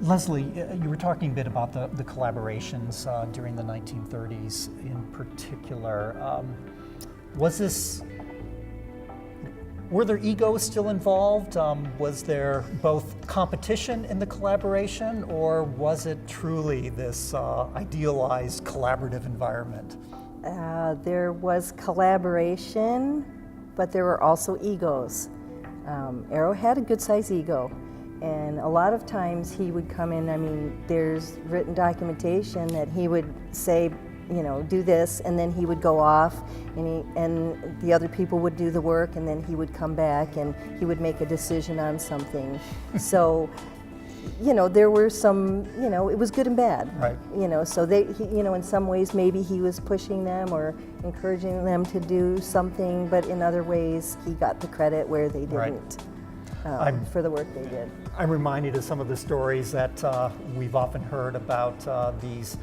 Leslie, you were talking a bit about the collaborations during the 1930s in particular. Were there egos still involved? Was there both competition in the collaboration, or was it truly this idealized collaborative environment? There was collaboration, but there were also egos. Eero had a good-sized ego, and a lot of times he would come in, there's written documentation that he would say, do this, and then he would go off, and the other people would do the work, and then he would come back and he would make a decision on something. So, there were some, it was good and bad. Right. So in some ways maybe he was pushing them or encouraging them to do something, but in other ways he got the credit where they didn't. Right. For the work they did. I'm reminded of some of the stories that we've often heard about these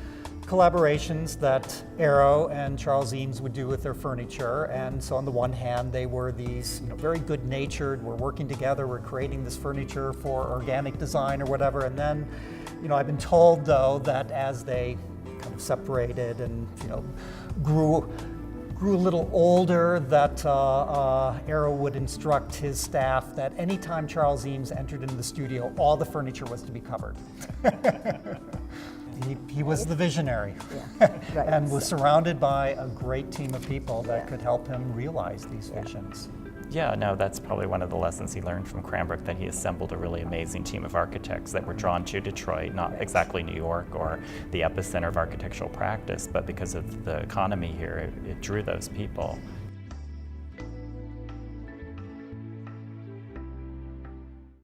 collaborations that Eero and Charles Eames would do with their furniture. And so on the one hand, they were these very good-natured, we're working together, we're creating this furniture for organic design or whatever. And then, I've been told though that as they kind of separated and grew a little older, that Eero would instruct his staff that anytime Charles Eames entered into the studio, all the furniture was to be covered. He was the visionary, Right. and was surrounded by a great team of people that could help him realize these visions. Yeah, no, that's probably one of the lessons he learned from Cranbrook, that he assembled a really amazing team of architects that were drawn to Detroit, not exactly New York or the epicenter of architectural practice, but because of the economy here, it drew those people.